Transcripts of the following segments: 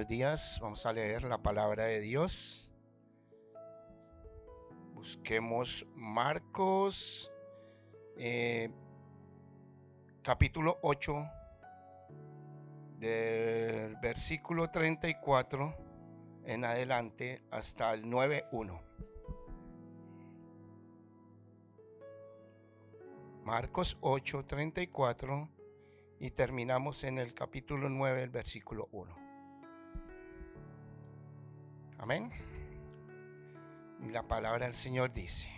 días. Vamos a leer la palabra de Dios. Busquemos Marcos, capítulo 8, del versículo 34 en adelante hasta el 9:1. Marcos 8, 34 y terminamos en el capítulo 9, el versículo 1. Amén. Y la palabra del Señor dice: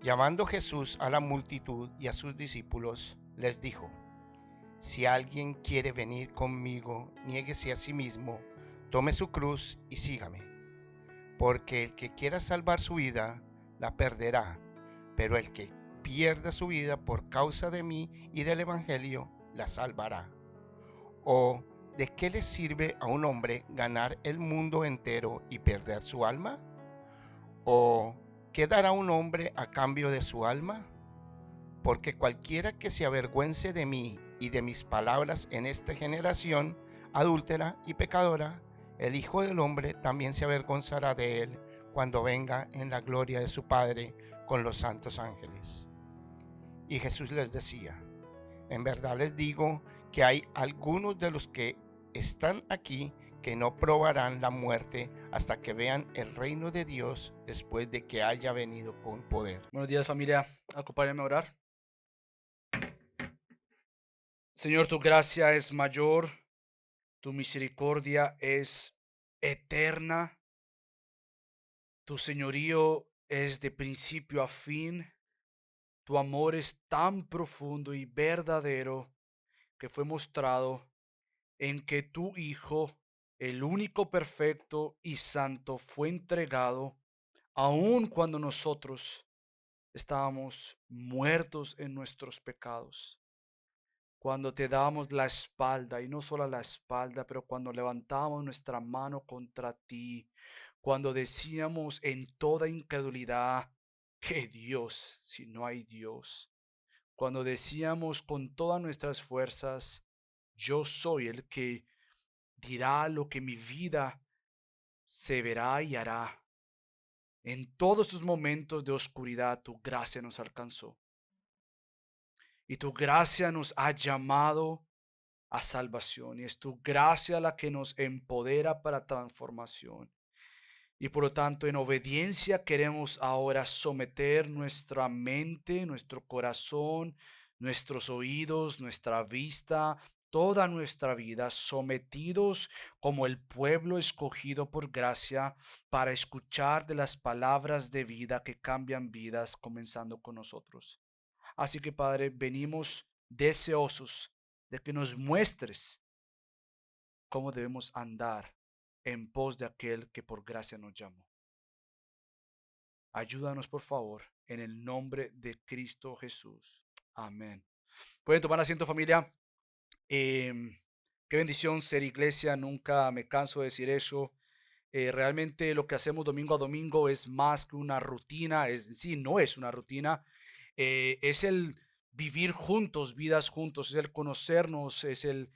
llamando Jesús a la multitud y a sus discípulos, les dijo: si alguien quiere venir conmigo, niéguese a sí mismo, tome su cruz y sígame. Porque el que quiera salvar su vida, la perderá, pero el que pierda su vida por causa de mí y del evangelio, la salvará. ¿O de qué le sirve a un hombre ganar el mundo entero y perder su alma? ¿O qué dará un hombre a cambio de su alma? Porque cualquiera que se avergüence de mí y de mis palabras en esta generación adúltera y pecadora, el Hijo del Hombre también se avergonzará de él cuando venga en la gloria de su Padre con los santos ángeles. Y Jesús les decía: en verdad les digo que hay algunos de los que están aquí que no probarán la muerte hasta que vean el reino de Dios después de que haya venido con poder. Buenos días, familia. Acompáñame a orar. Señor, tu gracia es mayor, tu misericordia es eterna, tu señorío es de principio a fin, tu amor es tan profundo y verdadero que fue mostrado en que tu Hijo, el único perfecto y santo, fue entregado aun cuando nosotros estábamos muertos en nuestros pecados. Cuando te damos la espalda, y no solo la espalda, pero cuando levantamos nuestra mano contra ti, cuando decíamos en toda incredulidad que Dios, si no hay Dios, cuando decíamos con todas nuestras fuerzas: yo soy el que dirá lo que mi vida se verá y hará. En todos sus momentos de oscuridad, tu gracia nos alcanzó. Y tu gracia nos ha llamado a salvación. Y es tu gracia la que nos empodera para transformación. Y por lo tanto, en obediencia queremos ahora someter nuestra mente, nuestro corazón, nuestros oídos, nuestra vista, toda nuestra vida, sometidos como el pueblo escogido por gracia para escuchar de las palabras de vida que cambian vidas, comenzando con nosotros. Así que, Padre, venimos deseosos de que nos muestres cómo debemos andar en pos de aquel que por gracia nos llamó. Ayúdanos, por favor, en el nombre de Cristo Jesús. Amén. Pueden tomar asiento, familia. Qué bendición ser iglesia. Nunca me canso de decir eso. Realmente lo que hacemos domingo a domingo es más que una rutina. No es una rutina. Es el vivir juntos, vidas juntos, es el conocernos, es el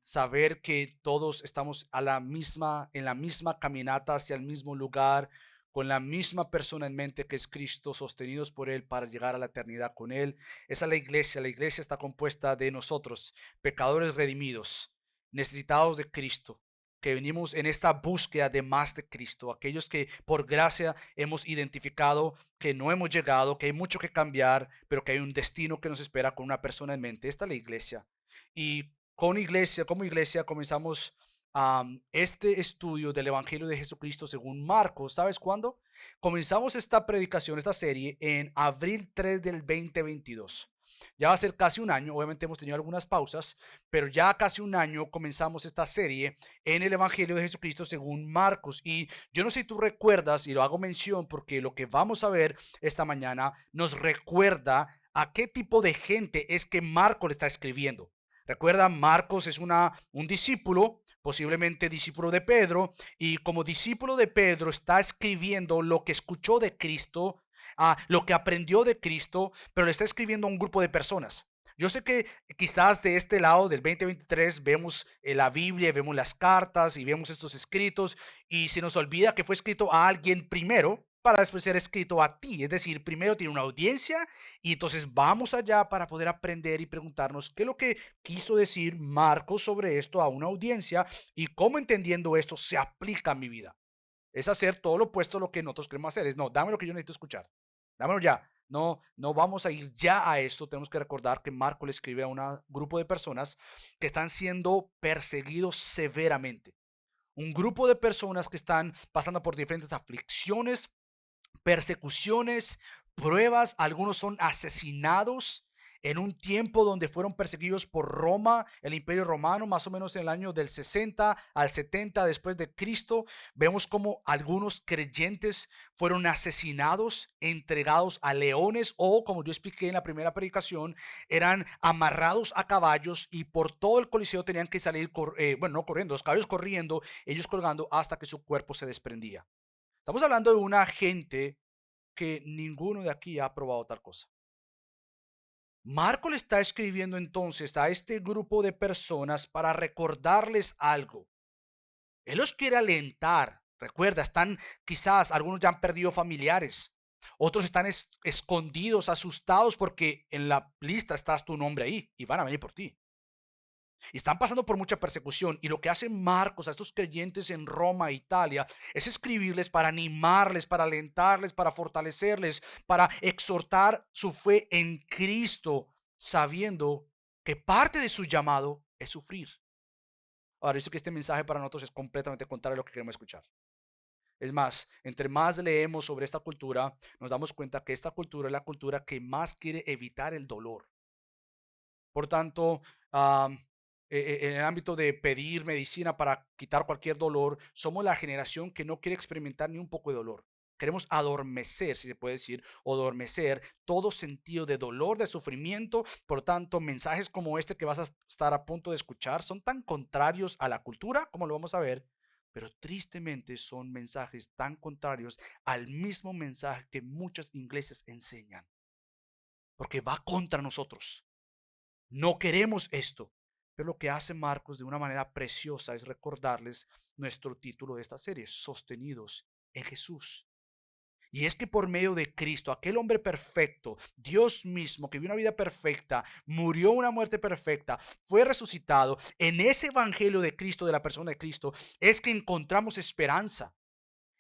saber que todos estamos en la misma caminata hacia el mismo lugar, con la misma persona en mente que es Cristo, sostenidos por Él para llegar a la eternidad con Él. Esa es la iglesia. La iglesia está compuesta de nosotros, pecadores redimidos, necesitados de Cristo, que venimos en esta búsqueda de más de Cristo, aquellos que por gracia hemos identificado que no hemos llegado, que hay mucho que cambiar, pero que hay un destino que nos espera con una persona en mente. Esta es la iglesia. Y como iglesia comenzamos este estudio del Evangelio de Jesucristo según Marcos. ¿Sabes cuándo? Comenzamos esta predicación, esta serie, en abril 3 del 2022. Ya va a ser casi un año. Obviamente hemos tenido algunas pausas, pero ya casi un año comenzamos esta serie en el Evangelio de Jesucristo según Marcos. Y yo no sé si tú recuerdas, y lo hago mención porque lo que vamos a ver esta mañana nos recuerda a qué tipo de gente es que Marcos le está escribiendo. Recuerda, Marcos es un discípulo, posiblemente discípulo de Pedro, y como discípulo de Pedro está escribiendo lo que escuchó de Cristo, lo que aprendió de Cristo, pero le está escribiendo a un grupo de personas. Yo sé que quizás de este lado del 2023 vemos la Biblia, vemos las cartas y vemos estos escritos y se nos olvida que fue escrito a alguien primero para después ser escrito a ti. Es decir, primero tiene una audiencia y entonces vamos allá para poder aprender y preguntarnos qué es lo que quiso decir Marcos sobre esto a una audiencia y cómo entendiendo esto se aplica a mi vida. Es hacer todo lo opuesto a lo que nosotros queremos hacer. Es no, dame lo que yo necesito escuchar. Dámelo ya. No, no vamos a ir ya a esto. Tenemos que recordar que Marco le escribe a un grupo de personas que están siendo perseguidos severamente. Un grupo de personas que están pasando por diferentes aflicciones, persecuciones, pruebas, algunos son asesinados en un tiempo donde fueron perseguidos por Roma, el Imperio Romano, más o menos en el año del 60 al 70 después de Cristo. Vemos como algunos creyentes fueron asesinados, entregados a leones o, como yo expliqué en la primera predicación, eran amarrados a caballos y por todo el coliseo tenían que salir, bueno, no corriendo, los caballos corriendo, ellos colgando hasta que su cuerpo se desprendía. Estamos hablando de una gente que ninguno de aquí ha probado tal cosa. Marco le está escribiendo entonces a este grupo de personas para recordarles algo. Él los quiere alentar. Recuerda, están quizás, algunos ya han perdido familiares. Otros están escondidos, asustados porque en la lista estás tu nombre ahí y van a venir por ti. Y están pasando por mucha persecución. Y lo que hace Marcos a estos creyentes en Roma, Italia, es escribirles para animarles, para alentarles, para fortalecerles, para exhortar su fe en Cristo, sabiendo que parte de su llamado es sufrir. Ahora, yo sé que este mensaje para nosotros es completamente contrario a lo que queremos escuchar. Es más, entre más leemos sobre esta cultura, nos damos cuenta que esta cultura es la cultura que más quiere evitar el dolor. Por tanto, en el ámbito de pedir medicina para quitar cualquier dolor, somos la generación que no quiere experimentar ni un poco de dolor. Queremos adormecer, si se puede decir, o adormecer todo sentido de dolor, de sufrimiento. Por tanto, mensajes como este que vas a estar a punto de escuchar son tan contrarios a la cultura, como lo vamos a ver, pero tristemente son mensajes tan contrarios al mismo mensaje que muchas iglesias enseñan, porque va contra nosotros. No queremos esto. Pero lo que hace Marcos de una manera preciosa es recordarles nuestro título de esta serie, Sostenidos en Jesús. Y es que por medio de Cristo, aquel hombre perfecto, Dios mismo, que vivió una vida perfecta, murió una muerte perfecta, fue resucitado, en ese evangelio de Cristo, de la persona de Cristo, es que encontramos esperanza.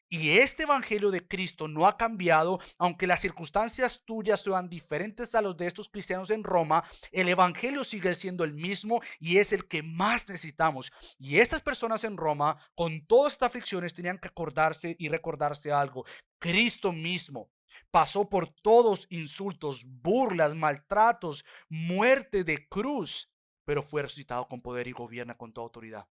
Y este evangelio de Cristo no ha cambiado, aunque las circunstancias tuyas sean diferentes a los de estos cristianos en Roma, el evangelio sigue siendo el mismo y es el que más necesitamos. Y estas personas en Roma, con todas estas aflicciones, tenían que acordarse y recordarse algo. Cristo mismo pasó por todos insultos, burlas, maltratos, muerte de cruz, pero fue resucitado con poder y gobierna con toda autoridad.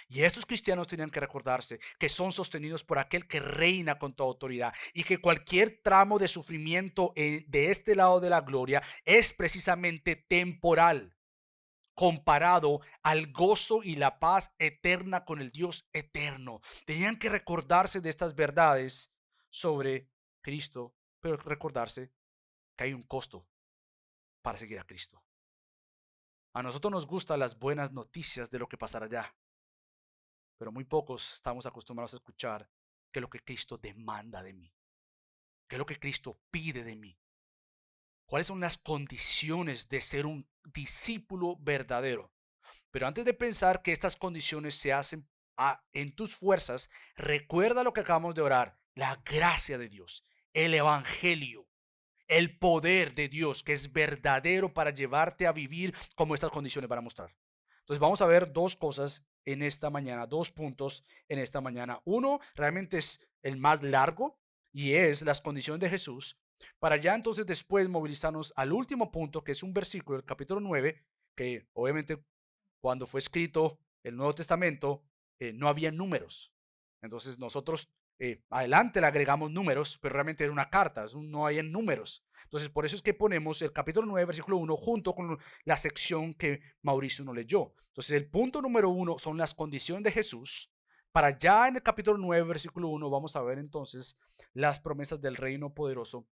Y estos cristianos tenían que recordarse que son sostenidos por aquel que reina con toda autoridad y que cualquier tramo de sufrimiento de este lado de la gloria es precisamente temporal comparado al gozo y la paz eterna con el Dios eterno. Tenían que recordarse de estas verdades sobre Cristo, pero recordarse que hay un costo para seguir a Cristo. A nosotros nos gustan las buenas noticias de lo que pasará allá, pero muy pocos estamos acostumbrados a escuchar qué es lo que Cristo demanda de mí, qué es lo que Cristo pide de mí, cuáles son las condiciones de ser un discípulo verdadero. Pero antes de pensar que estas condiciones se hacen en tus fuerzas, recuerda lo que acabamos de orar, la gracia de Dios, el evangelio, el poder de Dios que es verdadero para llevarte a vivir como estas condiciones van a mostrar. Entonces vamos a ver dos cosas en esta mañana, dos puntos en esta mañana. Uno realmente es el más largo y es las condiciones de Jesús, para ya entonces después movilizarnos al último punto, que es un versículo del capítulo 9 que obviamente cuando fue escrito el Nuevo Testamento no había números. Entonces nosotros adelante le agregamos números, pero realmente era una carta, no hay en números. Entonces por eso es que ponemos el capítulo 9, versículo 1, junto con la sección que Mauricio nos leyó. Entonces el punto número 1 son las condiciones de Jesús. Para ya en el capítulo 9, versículo 1, vamos a ver entonces las promesas del reino poderoso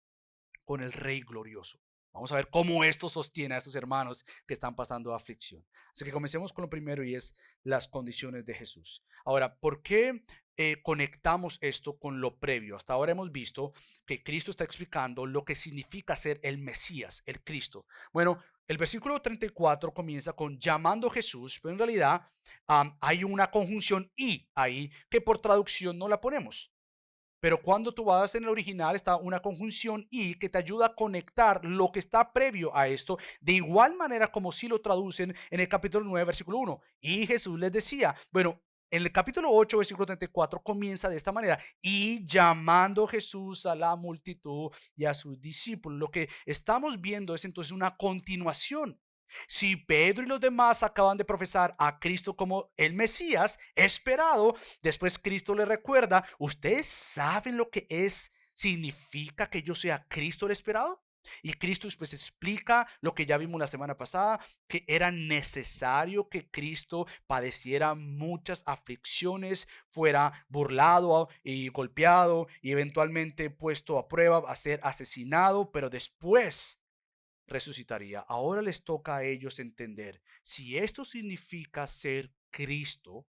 con el rey glorioso. Vamos a ver cómo esto sostiene a estos hermanos que están pasando aflicción. Así que comencemos con lo primero y es las condiciones de Jesús. Ahora, ¿por qué conectamos esto con lo previo? Hasta ahora hemos visto que Cristo está explicando lo que significa ser el Mesías, el Cristo. Bueno, el versículo 34 comienza con llamando a Jesús, pero en realidad hay una conjunción y ahí que por traducción no la ponemos. Pero cuando tú vas en el original está una conjunción y que te ayuda a conectar lo que está previo a esto, de igual manera como si lo traducen en el capítulo 9 versículo 1. Y Jesús les decía, bueno, en el capítulo 8 versículo 34 comienza de esta manera, y llamando Jesús a la multitud y a sus discípulos. Lo que estamos viendo es entonces una continuación. Si Pedro y los demás acaban de profesar a Cristo como el Mesías esperado, después Cristo le recuerda, ¿ustedes saben lo que significa que yo sea Cristo el esperado? Y Cristo después explica lo que ya vimos la semana pasada, que era necesario que Cristo padeciera muchas aflicciones, fuera burlado y golpeado y eventualmente puesto a prueba, a ser asesinado, pero después resucitaría. Ahora les toca a ellos entender si esto significa ser Cristo.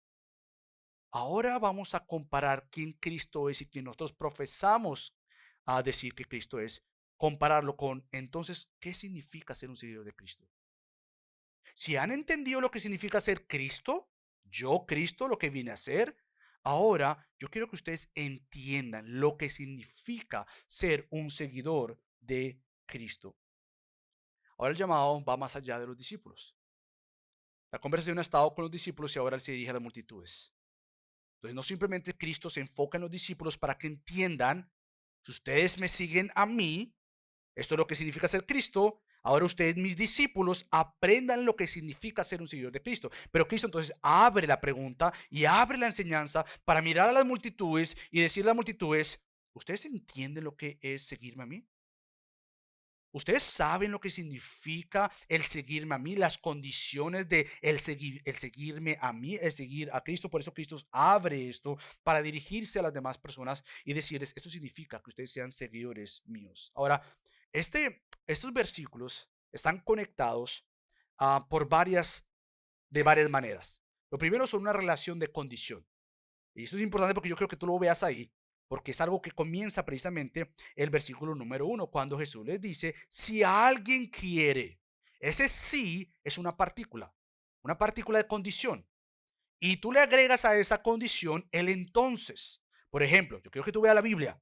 Ahora vamos a comparar quién Cristo es y quién nosotros profesamos a decir que Cristo es. Compararlo con, entonces, ¿qué significa ser un seguidor de Cristo? Si han entendido lo que significa ser Cristo, yo Cristo, lo que vine a ser, ahora yo quiero que ustedes entiendan lo que significa ser un seguidor de Cristo. Ahora el llamado va más allá de los discípulos. La conversación ha estado con los discípulos y ahora él se dirige a las multitudes. Entonces, no simplemente Cristo se enfoca en los discípulos para que entiendan, si ustedes me siguen a mí, esto es lo que significa ser Cristo, ahora ustedes, mis discípulos, aprendan lo que significa ser un seguidor de Cristo. Pero Cristo entonces abre la pregunta y abre la enseñanza para mirar a las multitudes y decirle a las multitudes, ¿ustedes entienden lo que es seguirme a mí? Ustedes saben lo que significa el seguirme a mí, las condiciones de el seguirme a mí, el seguir a Cristo. Por eso Cristo abre esto para dirigirse a las demás personas y decirles, esto significa que ustedes sean seguidores míos. Ahora, estos versículos están conectados de varias maneras. Lo primero son una relación de condición. Y eso es importante porque yo creo que tú lo veas ahí, porque es algo que comienza precisamente el versículo número 1, cuando Jesús les dice, si alguien quiere, ese sí es una partícula de condición. Y tú le agregas a esa condición el entonces. Por ejemplo, yo quiero que tú veas la Biblia.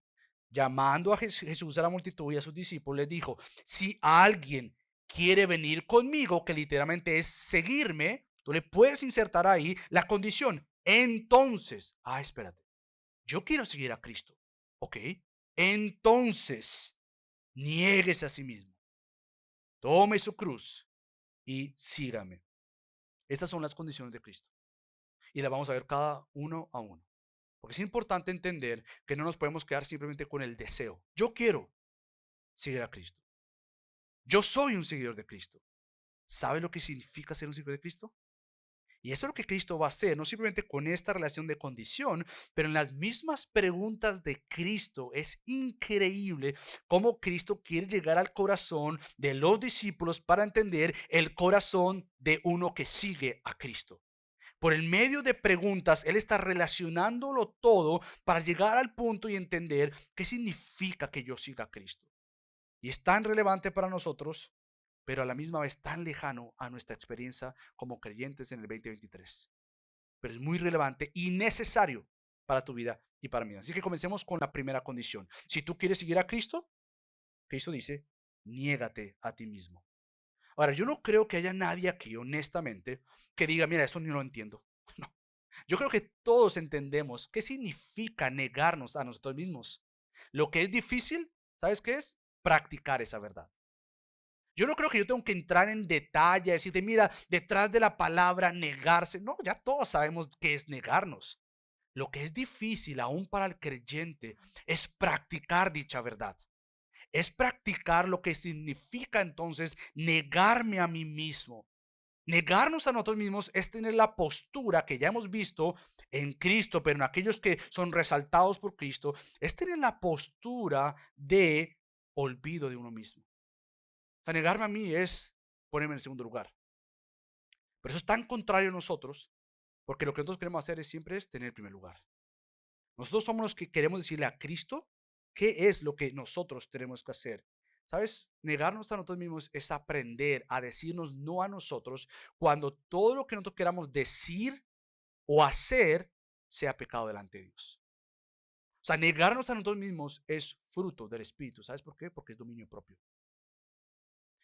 Llamando a Jesús a la multitud y a sus discípulos, les dijo, si alguien quiere venir conmigo, que literalmente es seguirme, tú le puedes insertar ahí la condición. Entonces, espérate, yo quiero seguir a Cristo, ¿ok? Entonces, niéguese a sí mismo, tome su cruz y sígame. Estas son las condiciones de Cristo y las vamos a ver cada uno a uno. Porque es importante entender que no nos podemos quedar simplemente con el deseo. Yo quiero seguir a Cristo. Yo soy un seguidor de Cristo. ¿Sabe lo que significa ser un seguidor de Cristo? Y eso es lo que Cristo va a hacer, no simplemente con esta relación de condición, pero en las mismas preguntas de Cristo. Es increíble cómo Cristo quiere llegar al corazón de los discípulos para entender el corazón de uno que sigue a Cristo. Por el medio de preguntas, Él está relacionándolo todo para llegar al punto y entender qué significa que yo siga a Cristo. Y es tan relevante para nosotros, pero a la misma vez tan lejano a nuestra experiencia como creyentes en el 2023. Pero es muy relevante y necesario para tu vida y para mí. Así que comencemos con la primera condición. Si tú quieres seguir a Cristo, Cristo dice, niégate a ti mismo. Ahora, yo no creo que haya nadie aquí, honestamente, que diga, mira, eso ni lo entiendo. No. Yo creo que todos entendemos qué significa negarnos a nosotros mismos. Lo que es difícil, ¿sabes qué es? Practicar esa verdad. Yo no creo que yo tenga que entrar en detalle, decirte, mira, detrás de la palabra negarse. No, ya todos sabemos qué es negarnos. Lo que es difícil aún para el creyente es practicar dicha verdad. Es practicar lo que significa entonces negarme a mí mismo. Negarnos a nosotros mismos es tener la postura que ya hemos visto en Cristo, pero en aquellos que son resaltados por Cristo, es tener la postura de olvido de uno mismo. O sea, negarme a mí es ponerme en el segundo lugar. Pero eso es tan contrario a nosotros, porque lo que nosotros queremos hacer siempre es tener el primer lugar. Nosotros somos los que queremos decirle a Cristo qué es lo que nosotros tenemos que hacer. ¿Sabes? Negarnos a nosotros mismos es aprender a decirnos no a nosotros cuando todo lo que nosotros queramos decir o hacer sea pecado delante de Dios. O sea, negarnos a nosotros mismos es fruto del Espíritu. ¿Sabes por qué? Porque es dominio propio.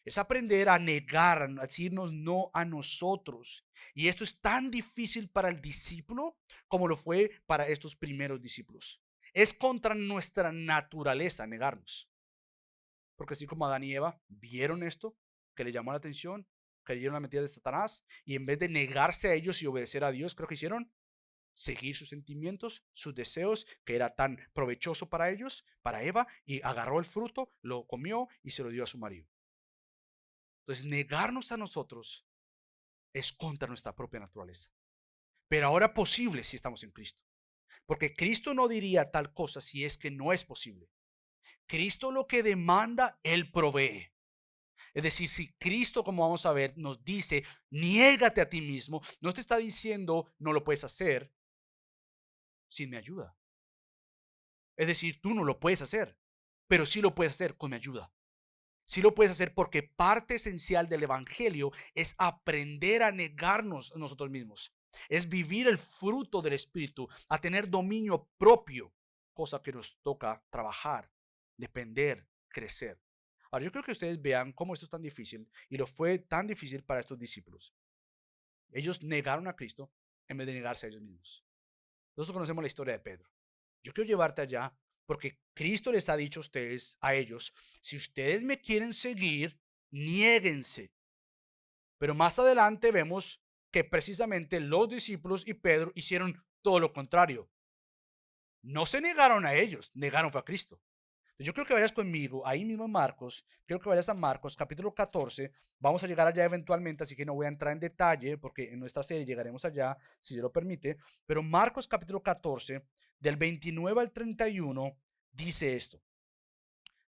Es aprender a negar, a decirnos no a nosotros. Y esto es tan difícil para el discípulo como lo fue para estos primeros discípulos. Es contra nuestra naturaleza negarnos. Porque así como Adán y Eva vieron esto, que le llamó la atención, creyeron la mentira de Satanás, y en vez de negarse a ellos y obedecer a Dios, creo que hicieron seguir sus sentimientos, sus deseos, que era tan provechoso para ellos, para Eva, y agarró el fruto, lo comió y se lo dio a su marido. Entonces, negarnos a nosotros es contra nuestra propia naturaleza. Pero ahora posible si estamos en Cristo. Porque Cristo no diría tal cosa si es que no es posible. Cristo lo que demanda, Él provee. Es decir, si Cristo, como vamos a ver, nos dice, niégate a ti mismo, no te está diciendo, no lo puedes hacer sin mi ayuda. Es decir, tú no lo puedes hacer, pero sí lo puedes hacer con mi ayuda. Sí lo puedes hacer porque parte esencial del evangelio es aprender a negarnos a nosotros mismos. Es vivir el fruto del Espíritu, a tener dominio propio, cosa que nos toca trabajar, depender, crecer. Ahora, yo creo que ustedes vean cómo esto es tan difícil y lo fue tan difícil para estos discípulos. Ellos negaron a Cristo en vez de negarse a ellos mismos. Nosotros conocemos la historia de Pedro. Yo quiero llevarte allá porque Cristo les ha dicho a ustedes, a ellos, si ustedes me quieren seguir, niéguense. Pero más adelante vemos que precisamente los discípulos y Pedro hicieron todo lo contrario. No se negaron a ellos, negaron fue a Cristo. Yo creo que vayas conmigo, ahí mismo en Marcos, creo que vayas a Marcos capítulo 14, vamos a llegar allá eventualmente, así que no voy a entrar en detalle porque en nuestra serie llegaremos allá, si Dios lo permite, pero Marcos capítulo 14, del 29 al 31, dice esto.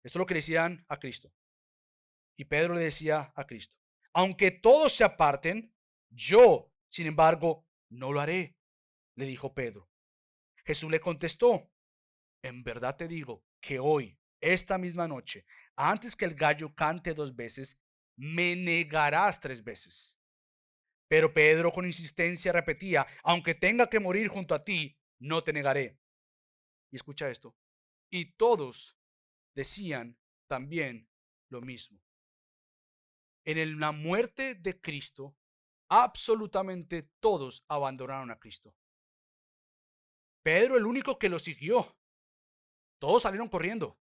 Esto es lo que le decían a Cristo. Y Pedro le decía a Cristo, aunque todos se aparten, yo, sin embargo, no lo haré, le dijo Pedro. Jesús le contestó, en verdad te digo que hoy, esta misma noche, antes que el gallo cante 2 veces, me negarás 3 veces. Pero Pedro con insistencia repetía, aunque tenga que morir junto a ti, no te negaré. Y escucha esto. Y todos decían también lo mismo. La muerte de Cristo, absolutamente todos abandonaron a Cristo. Pedro el único que lo siguió. Todos salieron corriendo.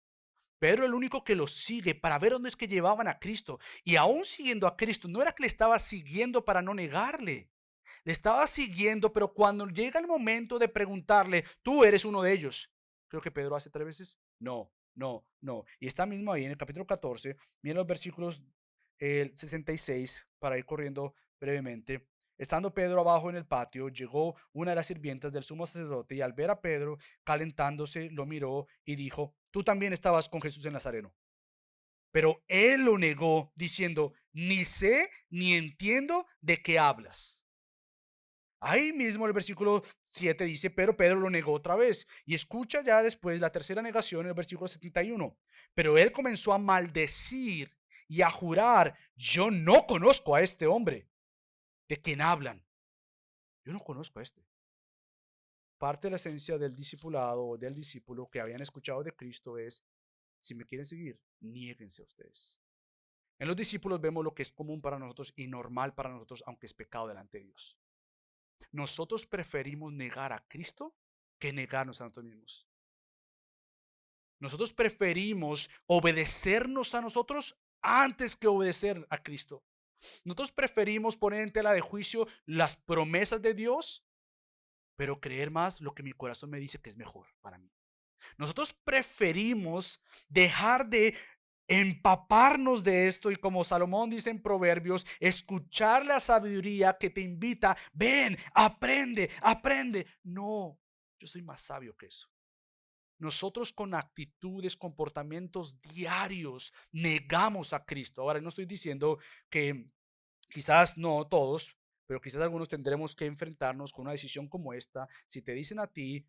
Pedro el único que lo sigue para ver dónde es que llevaban a Cristo. Y aún siguiendo a Cristo, no era que le estaba siguiendo para no negarle. Le estaba siguiendo, pero cuando llega el momento de preguntarle, tú eres uno de ellos. Creo que Pedro hace 3 veces. No, no, no. Y está mismo ahí en el capítulo 14. Miren los versículos 66 para ir corriendo brevemente. Estando Pedro abajo en el patio, llegó una de las sirvientas del sumo sacerdote y al ver a Pedro calentándose, lo miró y dijo, tú también estabas con Jesús el Nazareno. Pero él lo negó diciendo, ni sé ni entiendo de qué hablas. Ahí mismo el versículo 7 dice, pero Pedro lo negó otra vez. Y escucha ya después la tercera negación en el versículo 71. Pero él comenzó a maldecir y a jurar, yo no conozco a este hombre. ¿De quién hablan? Yo no conozco a este. Parte de la esencia del discipulado o del discípulo que habían escuchado de Cristo es, si me quieren seguir, niéguense a ustedes. En los discípulos vemos lo que es común para nosotros y normal para nosotros, aunque es pecado delante de Dios. Nosotros preferimos negar a Cristo que negarnos a nosotros mismos. Nosotros preferimos obedecernos a nosotros antes que obedecer a Cristo. Nosotros preferimos poner en tela de juicio las promesas de Dios, pero creer más lo que mi corazón me dice que es mejor para mí. Nosotros preferimos dejar de empaparnos de esto y como Salomón dice en Proverbios, escuchar la sabiduría que te invita, ven, aprende, aprende. No, yo soy más sabio que eso. nosotros con actitudes, comportamientos diarios negamos a Cristo. Ahora, no estoy diciendo que quizás no todos, pero quizás algunos tendremos que enfrentarnos con una decisión como esta. Si te dicen a ti,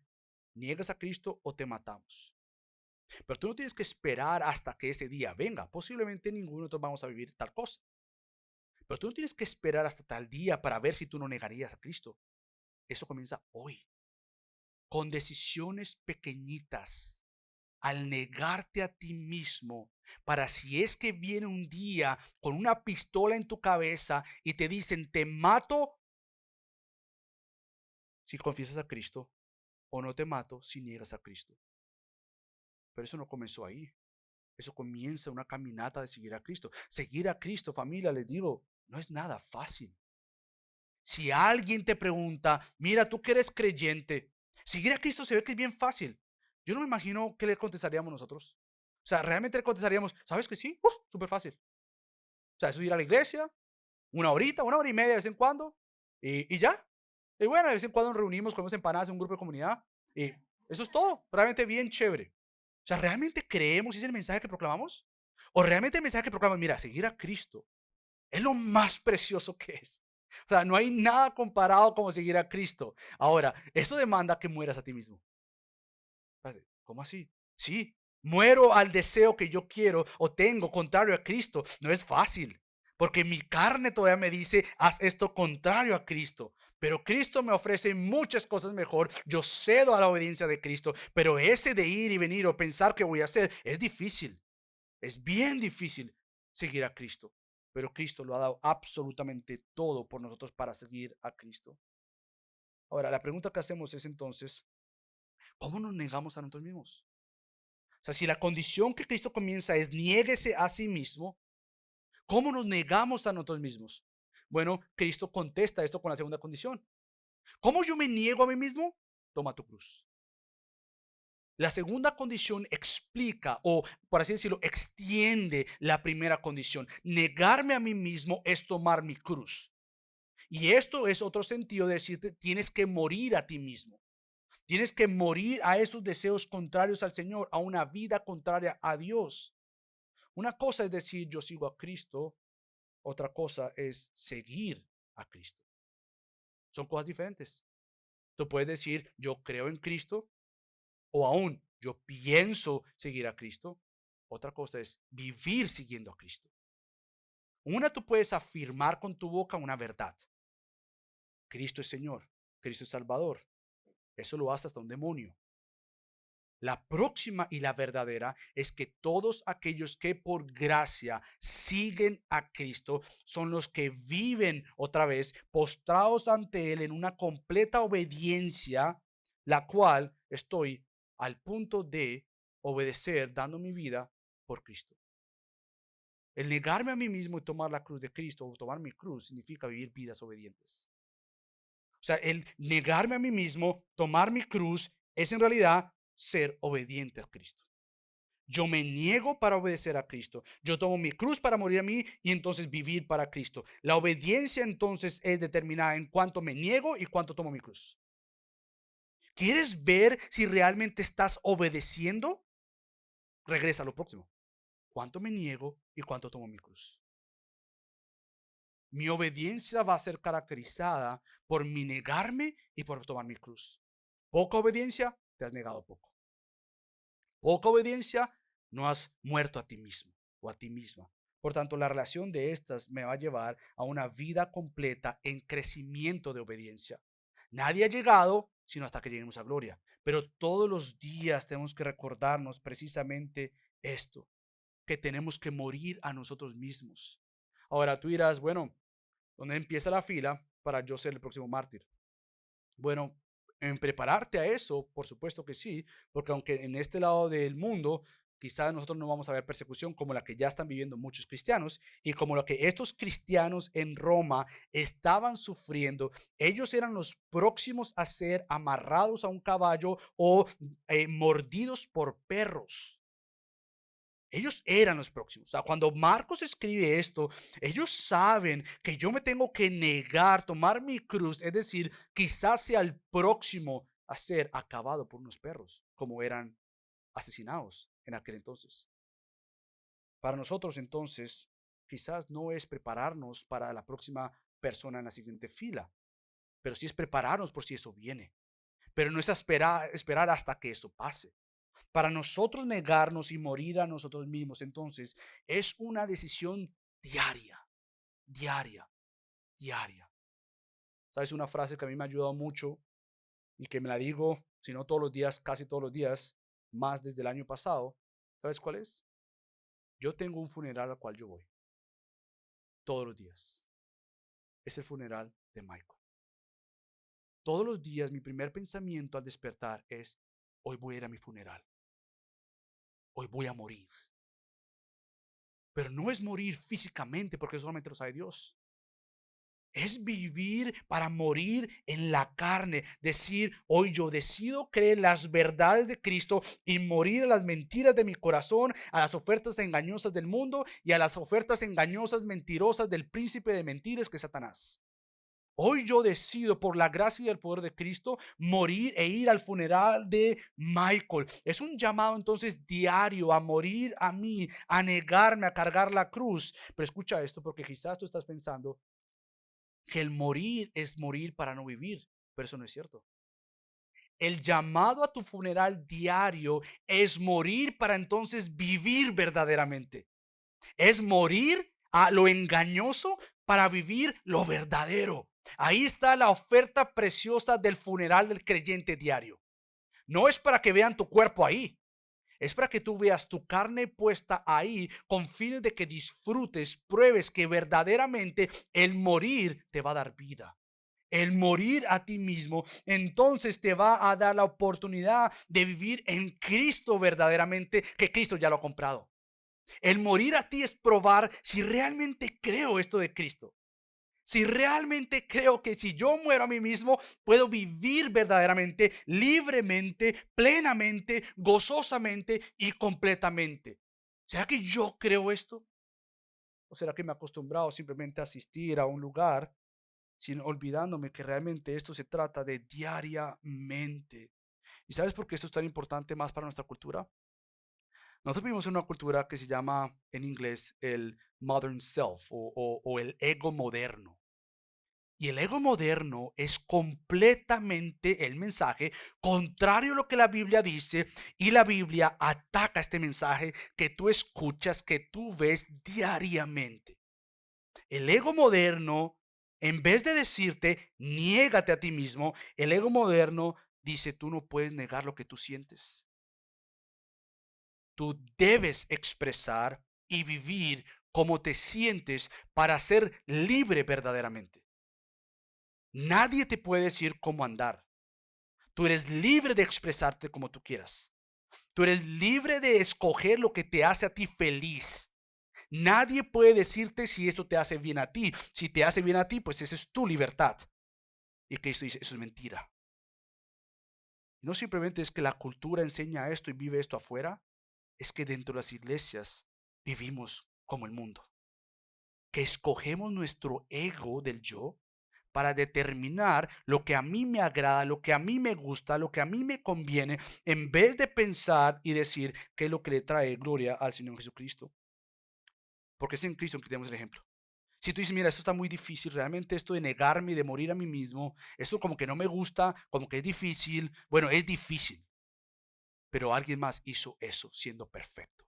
niegas a Cristo o te matamos. Pero tú no tienes que esperar hasta que ese día venga. Posiblemente ninguno de nosotros vamos a vivir tal cosa. Pero tú no tienes que esperar hasta tal día para ver si tú no negarías a Cristo. Eso comienza hoy, con decisiones pequeñitas, al negarte a ti mismo, para si es que viene un día con una pistola en tu cabeza y te dicen, te mato si confiesas a Cristo o no te mato si niegas a Cristo. Pero eso no comenzó ahí. Eso comienza una caminata de seguir a Cristo. Seguir a Cristo, familia, les digo, no es nada fácil. Si alguien te pregunta, mira, tú que eres creyente, seguir a Cristo se ve que es bien fácil. Yo no me imagino qué le contestaríamos nosotros. O sea, realmente le contestaríamos, ¿sabes que sí? Uf, súper fácil. O sea, eso es ir a la iglesia, una horita, una hora y media de vez en cuando, y ya. Y bueno, de vez en cuando nos reunimos, comemos empanadas en un grupo de comunidad, y eso es todo. Realmente bien chévere. O sea, ¿realmente creemos ese es el mensaje que proclamamos? ¿O realmente el mensaje que proclamamos, mira, seguir a Cristo es lo más precioso que es? O sea, no hay nada comparado como seguir a Cristo. Ahora, eso demanda que mueras a ti mismo. Espérate, ¿cómo así? Sí, muero al deseo que yo quiero o tengo contrario a Cristo. No es fácil, porque mi carne todavía me dice, haz esto contrario a Cristo. Pero Cristo me ofrece muchas cosas mejor. Yo cedo a la obediencia de Cristo, pero ese de ir y venir o pensar que voy a hacer es difícil. Es bien difícil seguir a Cristo. Pero Cristo lo ha dado absolutamente todo por nosotros para seguir a Cristo. Ahora, la pregunta que hacemos es entonces, ¿cómo nos negamos a nosotros mismos? O sea, si la condición que Cristo comienza es niéguese a sí mismo, ¿cómo nos negamos a nosotros mismos? Bueno, Cristo contesta esto con la segunda condición. ¿Cómo yo me niego a mí mismo? Toma tu cruz. La segunda condición explica o, por así decirlo, extiende la primera condición. Negarme a mí mismo es tomar mi cruz. Y esto es otro sentido de decirte, tienes que morir a ti mismo. Tienes que morir a esos deseos contrarios al Señor, a una vida contraria a Dios. Una cosa es decir, yo sigo a Cristo, otra cosa es seguir a Cristo. Son cosas diferentes. Tú puedes decir, yo creo en Cristo, o aún, yo pienso seguir a Cristo. Otra cosa es vivir siguiendo a Cristo. Una, tú puedes afirmar con tu boca una verdad. Cristo es Señor, Cristo es Salvador. Eso lo hace hasta un demonio. La próxima y la verdadera es que todos aquellos que por gracia siguen a Cristo son los que viven otra vez postrados ante Él en una completa obediencia, la cual estoy al punto de obedecer dando mi vida por Cristo. El negarme a mí mismo y tomar la cruz de Cristo o tomar mi cruz significa vivir vidas obedientes. O sea, el negarme a mí mismo, tomar mi cruz, es en realidad ser obediente a Cristo. Yo me niego para obedecer a Cristo. Yo tomo mi cruz para morir a mí y entonces vivir para Cristo. La obediencia entonces es determinada en cuánto me niego y cuánto tomo mi cruz. ¿Quieres ver si realmente estás obedeciendo? Regresa a lo próximo. ¿Cuánto me niego y cuánto tomo mi cruz? Mi obediencia va a ser caracterizada por mi negarme y por tomar mi cruz. Poca obediencia, te has negado poco. Poca obediencia, no has muerto a ti mismo o a ti misma. Por tanto, la relación de estas me va a llevar a una vida completa en crecimiento de obediencia. Nadie ha llegado sino hasta que lleguemos a gloria. Pero todos los días tenemos que recordarnos precisamente esto, que tenemos que morir a nosotros mismos. Ahora tú dirás, bueno, ¿dónde empieza la fila para yo ser el próximo mártir? Bueno, en prepararte a eso, por supuesto que sí, porque aunque en este lado del mundo quizás nosotros no vamos a ver persecución como la que ya están viviendo muchos cristianos y como lo que estos cristianos en Roma estaban sufriendo, ellos eran los próximos a ser amarrados a un caballo o mordidos por perros. Ellos eran los próximos. O sea, cuando Marcos escribe esto, ellos saben que yo me tengo que negar, tomar mi cruz, es decir, quizás sea el próximo a ser acabado por unos perros, como eran asesinados en aquel entonces. Para nosotros entonces, quizás no es prepararnos para la próxima persona en la siguiente fila, pero sí es prepararnos por si eso viene. Pero no es esperar hasta que eso pase. Para nosotros negarnos y morir a nosotros mismos, entonces, es una decisión diaria, diaria, diaria. ¿Sabes una frase que a mí me ha ayudado mucho y que me la digo, si no todos los días, casi todos los días, más desde el año pasado? ¿Sabes cuál es? Yo tengo un funeral al cual yo voy todos los días. Es el funeral de Michael. Todos los días mi primer pensamiento al despertar es, hoy voy a ir a mi funeral. Hoy voy a morir. Pero no es morir físicamente porque solamente lo sabe Dios. Es vivir para morir en la carne. Decir, hoy yo decido creer las verdades de Cristo y morir a las mentiras de mi corazón, a las ofertas engañosas del mundo y a las ofertas engañosas, mentirosas del príncipe de mentiras que es Satanás. Hoy yo decido por la gracia y el poder de Cristo morir e ir al funeral de Michael. Es un llamado entonces diario a morir a mí, a negarme, a cargar la cruz. Pero escucha esto porque quizás tú estás pensando que el morir es morir para no vivir, pero eso no es cierto. El llamado a tu funeral diario es morir para entonces vivir verdaderamente. Es morir a lo engañoso para vivir lo verdadero. Ahí está la oferta preciosa del funeral del creyente diario. No es para que vean tu cuerpo ahí. Es para que tú veas tu carne puesta ahí con fines de que disfrutes, pruebes que verdaderamente el morir te va a dar vida. El morir a ti mismo, entonces te va a dar la oportunidad de vivir en Cristo verdaderamente, que Cristo ya lo ha comprado. El morir a ti es probar si realmente creo esto de Cristo. Si realmente creo que si yo muero a mí mismo, puedo vivir verdaderamente, libremente, plenamente, gozosamente y completamente. ¿Será que yo creo esto? ¿O será que me he acostumbrado simplemente a asistir a un lugar sin olvidándome que realmente esto se trata de diariamente? ¿Y sabes por qué esto es tan importante más para nuestra cultura? Nosotros vivimos en una cultura que se llama en inglés el modern self o el ego moderno. Y el ego moderno es completamente el mensaje contrario a lo que la Biblia dice, y la Biblia ataca este mensaje que tú escuchas, que tú ves diariamente. El ego moderno, en vez de decirte, niégate a ti mismo, el ego moderno dice, tú no puedes negar lo que tú sientes. Tú debes expresar y vivir como te sientes para ser libre verdaderamente. Nadie te puede decir cómo andar. Tú eres libre de expresarte como tú quieras. Tú eres libre de escoger lo que te hace a ti feliz. Nadie puede decirte si esto te hace bien a ti. Si te hace bien a ti, pues esa es tu libertad. Y Cristo dice, eso es mentira. No simplemente es que la cultura enseña esto y vive esto afuera, es que dentro de las iglesias vivimos como el mundo. Que escogemos nuestro ego del yo para determinar lo que a mí me agrada, lo que a mí me gusta, lo que a mí me conviene, en vez de pensar y decir qué es lo que le trae gloria al Señor Jesucristo. Porque es en Cristo que tenemos el ejemplo. Si tú dices, mira, esto está muy difícil, realmente esto de negarme y de morir a mí mismo, esto como que no me gusta, como que es difícil, bueno, es difícil, pero alguien más hizo eso siendo perfecto.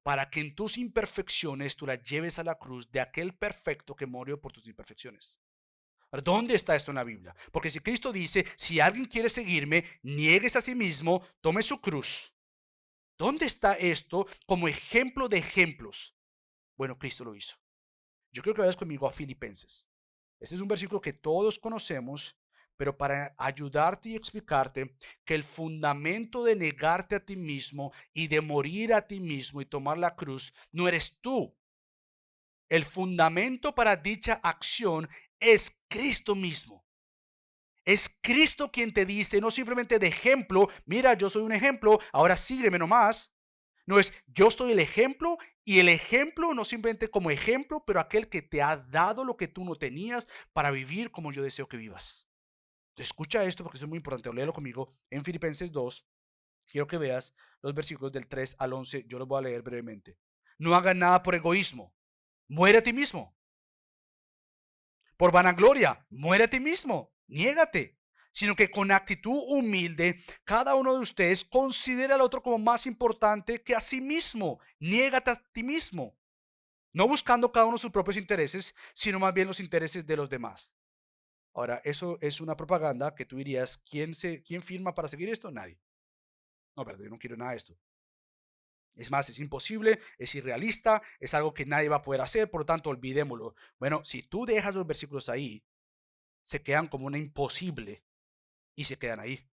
Para que en tus imperfecciones tú las lleves a la cruz de aquel perfecto que murió por tus imperfecciones. ¿Dónde está esto en la Biblia? Porque si Cristo dice, si alguien quiere seguirme, nieguese a sí mismo, tome su cruz. ¿Dónde está esto como ejemplo de ejemplos? Bueno, Cristo lo hizo. Yo creo que vayas conmigo a Filipenses. Este es un versículo que todos conocemos, pero para ayudarte y explicarte que el fundamento de negarte a ti mismo y de morir a ti mismo y tomar la cruz no eres tú. El fundamento para dicha acción es Cristo mismo. Es Cristo quien te dice, no simplemente de ejemplo, mira, yo soy un ejemplo, ahora sígueme nomás. No es, yo soy el ejemplo y el ejemplo no simplemente como ejemplo, pero aquel que te ha dado lo que tú no tenías para vivir como yo deseo que vivas. Escucha esto porque es muy importante, léelo conmigo en Filipenses 2, Quiero que veas los versículos del 3 al 11. Yo los voy a leer brevemente. No hagas nada por egoísmo. Muere a ti mismo. Por vanagloria, muere a ti mismo. Niégate. Sino que con actitud humilde, cada uno de ustedes considera al otro como más importante que a sí mismo. Niégate a ti mismo. No buscando cada uno sus propios intereses, sino más bien los intereses de los demás. Ahora, eso es una propaganda que tú dirías, ¿quién firma para seguir esto? Nadie. No, pero yo no quiero nada de esto. Es más, es imposible, es irrealista, es algo que nadie va a poder hacer, por lo tanto, olvidémoslo. Bueno, si tú dejas los versículos ahí, se quedan como una imposible y se quedan ahí.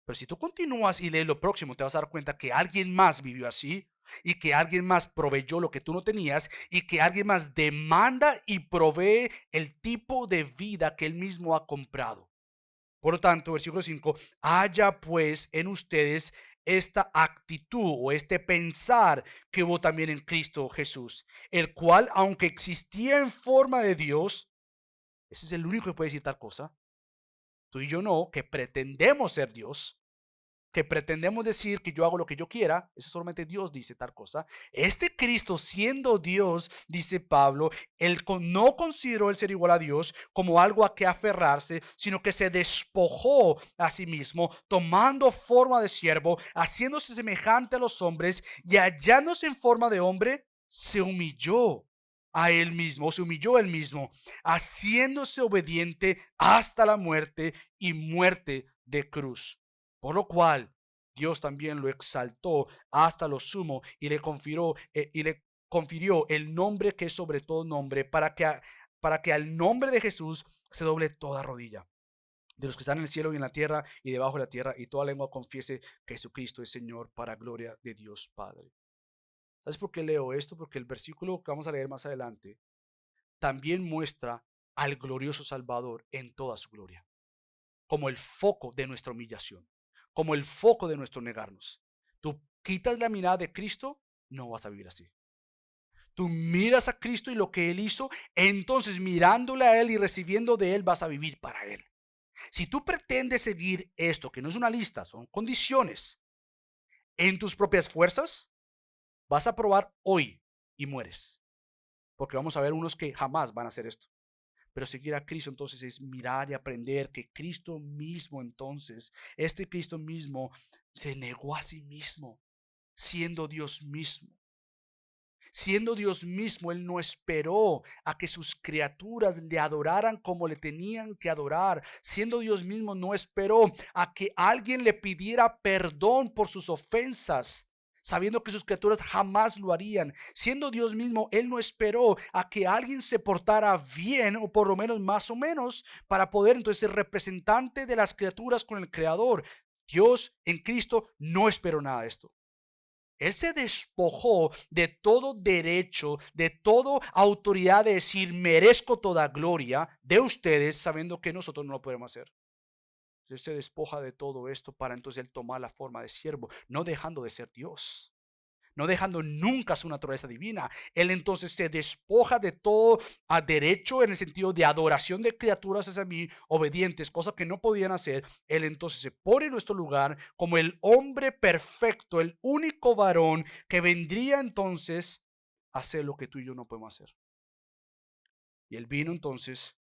Pero si tú continúas y lees lo próximo, te vas a dar cuenta que alguien más vivió así y que alguien más proveyó lo que tú no tenías y que alguien más demanda y provee el tipo de vida que él mismo ha comprado. Por lo tanto, versículo 5, haya pues en ustedes esta actitud o este pensar que hubo también en Cristo Jesús, el cual, aunque existía en forma de Dios, ese es el único que puede decir tal cosa, tú y yo no, que pretendemos ser Dios, que pretendemos decir que yo hago lo que yo quiera, eso solamente Dios dice tal cosa. Este Cristo siendo Dios, dice Pablo, no consideró el ser igual a Dios como algo a que aferrarse, sino que se despojó a sí mismo, tomando forma de siervo, haciéndose semejante a los hombres y hallándose en forma de hombre, se humilló a él mismo, se humilló él mismo, haciéndose obediente hasta la muerte y muerte de cruz. Por lo cual Dios también lo exaltó hasta lo sumo y le confirió el nombre que es sobre todo nombre, para que al nombre de Jesús se doble toda rodilla, de los que están en el cielo y en la tierra y debajo de la tierra, y toda lengua confiese que Jesucristo es Señor, para gloria de Dios Padre. ¿Sabes por qué leo esto? Porque el versículo que vamos a leer más adelante también muestra al glorioso Salvador en toda su gloria, como el foco de nuestra humillación, como el foco de nuestro negarnos. Tú quitas la mirada de Cristo, no vas a vivir así. Tú miras a Cristo y lo que Él hizo, entonces mirándole a Él y recibiendo de Él vas a vivir para Él. Si tú pretendes seguir esto, que no es una lista, son condiciones, en tus propias fuerzas, vas a probar hoy y mueres. Porque vamos a ver unos que jamás van a hacer esto. Pero seguir a Cristo entonces es mirar y aprender que Cristo mismo entonces, este Cristo mismo se negó a sí mismo, siendo Dios mismo. Siendo Dios mismo, Él no esperó a que sus criaturas le adoraran como le tenían que adorar. Siendo Dios mismo, no esperó a que alguien le pidiera perdón por sus ofensas, sabiendo que sus criaturas jamás lo harían. Siendo Dios mismo, Él no esperó a que alguien se portara bien, o por lo menos más o menos, para poder entonces ser representante de las criaturas con el Creador. Dios en Cristo no esperó nada de esto. Él se despojó de todo derecho, de toda autoridad de decir, merezco toda gloria de ustedes, sabiendo que nosotros no lo podemos hacer. Él se despoja de todo esto para entonces él tomar la forma de siervo, no dejando de ser Dios, no dejando nunca su naturaleza divina. Él entonces se despoja de todo a derecho en el sentido de adoración de criaturas hacia mí, obedientes, cosas que no podían hacer. Él entonces se pone en nuestro lugar como el hombre perfecto, el único varón que vendría entonces a hacer lo que tú y yo no podemos hacer. Y él vino entonces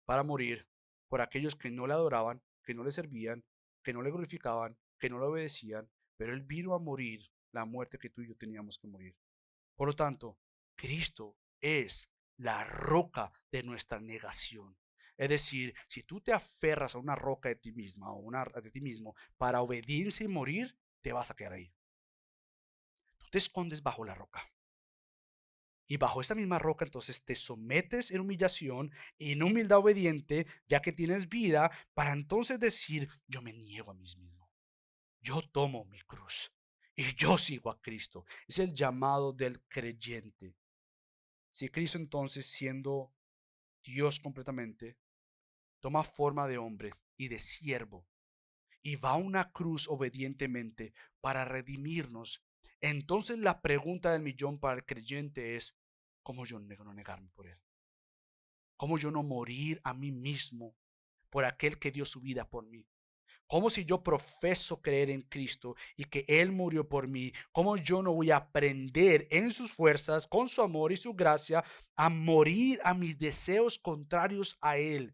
para morir por aquellos que no le adoraban, que no le servían, que no le glorificaban, que no le obedecían, pero él vino a morir la muerte que tú y yo teníamos que morir. Por lo tanto, Cristo es la roca de nuestra negación. Es decir, si tú te aferras a una roca de ti misma o de ti mismo para obediencia y morir, te vas a quedar ahí. Tú te escondes bajo la roca. Y bajo esa misma roca entonces te sometes en humillación y en humildad obediente, ya que tienes vida, para entonces decir, yo me niego a mí mismo. Yo tomo mi cruz y yo sigo a Cristo. Es el llamado del creyente. Si Cristo entonces, siendo Dios completamente, toma forma de hombre y de siervo y va a una cruz obedientemente para redimirnos, entonces la pregunta del millón para el creyente es, ¿cómo yo no negarme por él? ¿Cómo yo no morir a mí mismo por aquel que dio su vida por mí? ¿Cómo si yo profeso creer en Cristo y que Él murió por mí? ¿Cómo yo no voy a aprender en sus fuerzas, con su amor y su gracia, a morir a mis deseos contrarios a Él?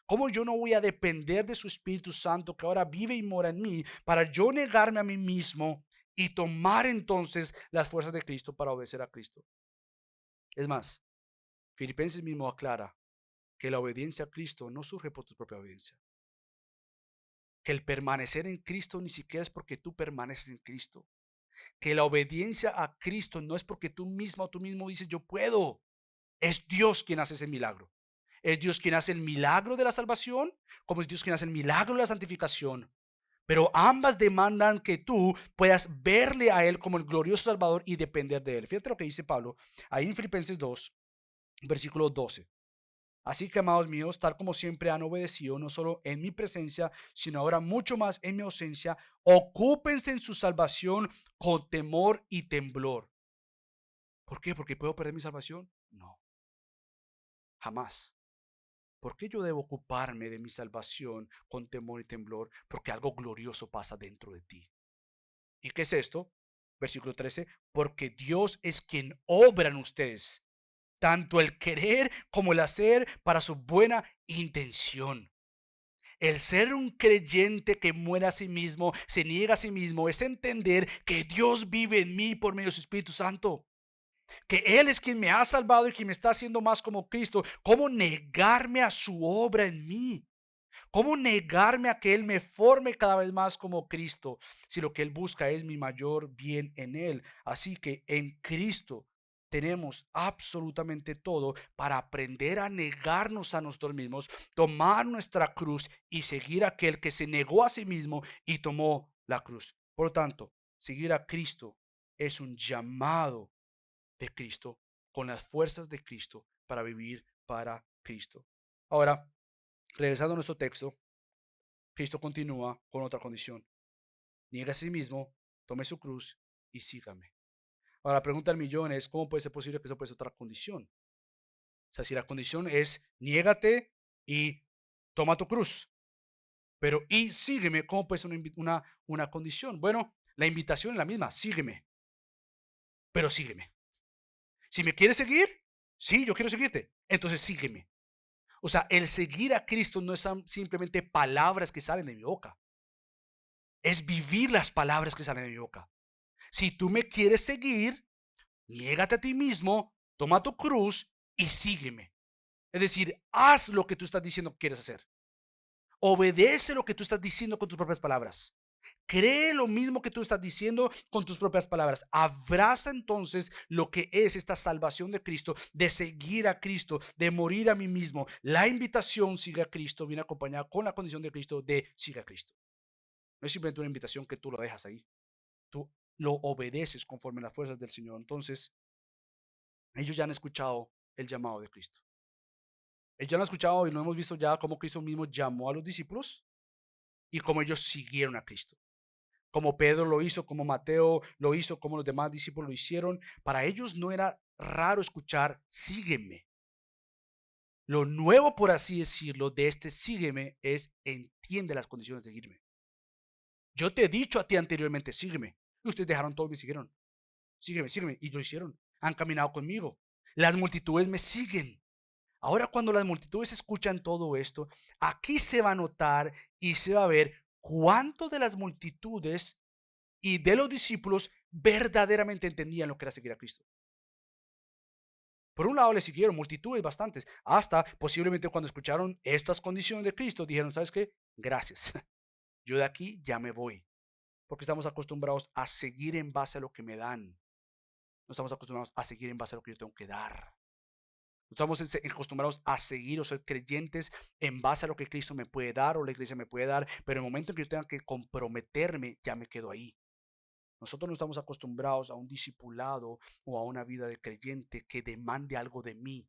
¿Cómo yo no voy a depender de su Espíritu Santo que ahora vive y mora en mí para yo negarme a mí mismo y tomar entonces las fuerzas de Cristo para obedecer a Cristo? Es más, Filipenses mismo aclara que la obediencia a Cristo no surge por tu propia obediencia. Que el permanecer en Cristo ni siquiera es porque tú permaneces en Cristo. Que la obediencia a Cristo no es porque tú mismo o tú mismo dices yo puedo. Es Dios quien hace ese milagro. Es Dios quien hace el milagro de la salvación, como es Dios quien hace el milagro de la santificación. Pero ambas demandan que tú puedas verle a Él como el glorioso Salvador y depender de Él. Fíjate lo que dice Pablo ahí en Filipenses 2, versículo 12. Así que, amados míos, tal como siempre han obedecido, no solo en mi presencia, sino ahora mucho más en mi ausencia, ocúpense en su salvación con temor y temblor. ¿Por qué? ¿Porque puedo perder mi salvación? No, jamás. ¿Por qué yo debo ocuparme de mi salvación con temor y temblor? Porque algo glorioso pasa dentro de ti. ¿Y qué es esto? Versículo 13. Porque Dios es quien obra en ustedes, tanto el querer como el hacer para su buena intención. El ser un creyente que muere a sí mismo, se niega a sí mismo, es entender que Dios vive en mí por medio de su Espíritu Santo, que Él es quien me ha salvado y quien me está haciendo más como Cristo. ¿Cómo negarme a su obra en mí? ¿Cómo negarme a que Él me forme cada vez más como Cristo si lo que Él busca es mi mayor bien en Él? Así que en Cristo tenemos absolutamente todo para aprender a negarnos a nosotros mismos, tomar nuestra cruz y seguir a aquel que se negó a sí mismo y tomó la cruz. Por lo tanto, seguir a Cristo es un llamado de Cristo con las fuerzas de Cristo para vivir para Cristo. Ahora, regresando a nuestro texto, Cristo continúa con otra condición. Niegue a sí mismo, tome su cruz y sígame. Ahora la pregunta del millón es, ¿cómo puede ser posible que eso pueda ser otra condición? O sea, si la condición es, niégate y toma tu cruz, pero y sígueme, ¿cómo puede ser una condición? Bueno, la invitación es la misma, sígueme, pero sígueme. Si me quieres seguir, sí, yo quiero seguirte, entonces sígueme. O sea, el seguir a Cristo no es simplemente palabras que salen de mi boca, es vivir las palabras que salen de mi boca. Si tú me quieres seguir, niégate a ti mismo, toma tu cruz y sígueme. Es decir, haz lo que tú estás diciendo que quieres hacer. Obedece lo que tú estás diciendo con tus propias palabras. Cree lo mismo que tú estás diciendo con tus propias palabras. Abraza entonces lo que es esta salvación de Cristo, de seguir a Cristo, de morir a mí mismo. La invitación sigue a Cristo viene acompañada con la condición de Cristo de sigue a Cristo. No es simplemente una invitación que tú lo dejas ahí. Tú lo obedeces conforme a las fuerzas del Señor. Entonces, ellos ya han escuchado el llamado de Cristo. Ellos ya han escuchado y lo hemos visto ya cómo Cristo mismo llamó a los discípulos y cómo ellos siguieron a Cristo. Como Pedro lo hizo, como Mateo lo hizo, como los demás discípulos lo hicieron. Para ellos no era raro escuchar, sígueme. Lo nuevo, por así decirlo, de este sígueme es entiende las condiciones de seguirme. Yo te he dicho a ti anteriormente, sígueme. Y ustedes dejaron todo y me siguieron. Sígueme, sígueme. Y lo hicieron. Han caminado conmigo. Las multitudes me siguen. Ahora cuando las multitudes escuchan todo esto, aquí se va a notar y se va a ver cuánto de las multitudes y de los discípulos verdaderamente entendían lo que era seguir a Cristo. Por un lado le siguieron multitudes bastantes, hasta posiblemente cuando escucharon estas condiciones de Cristo, dijeron, ¿sabes qué? Gracias. Yo de aquí ya me voy, porque estamos acostumbrados a seguir en base a lo que me dan. No estamos acostumbrados a seguir en base a lo que yo tengo que dar. Estamos acostumbrados a seguir o ser creyentes en base a lo que Cristo me puede dar o la iglesia me puede dar, pero en el momento en que yo tenga que comprometerme, ya me quedo ahí. Nosotros no estamos acostumbrados a un discipulado o a una vida de creyente que demande algo de mí,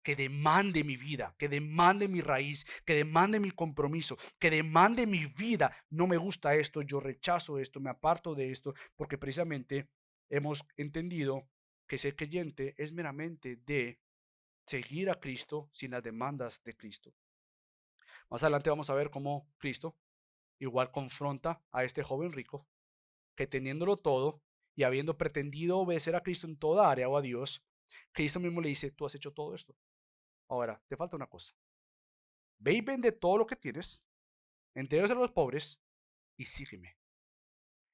que demande mi vida, que demande mi raíz, que demande mi compromiso, que demande mi vida. No me gusta esto, yo rechazo esto, me aparto de esto, porque precisamente hemos entendido que ser creyente es meramente de seguir a Cristo sin las demandas de Cristo. Más adelante vamos a ver cómo Cristo igual confronta a este joven rico que teniéndolo todo y habiendo pretendido obedecer a Cristo en toda área o a Dios, Cristo mismo le dice, tú has hecho todo esto. Ahora, te falta una cosa. Ve y vende todo lo que tienes, entrégaselo a los pobres y sígueme.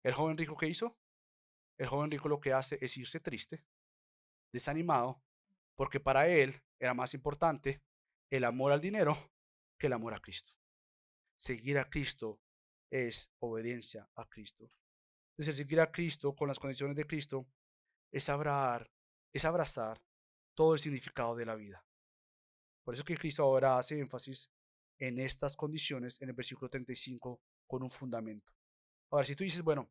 ¿El joven rico qué hizo? El joven rico lo que hace es irse triste, desanimado, porque para él era más importante el amor al dinero que el amor a Cristo. Seguir a Cristo es obediencia a Cristo. Es decir, seguir a Cristo con las condiciones de Cristo es abrazar todo el significado de la vida. Por eso que Cristo ahora hace énfasis en estas condiciones en el versículo 35 con un fundamento. Ahora, si tú dices, bueno,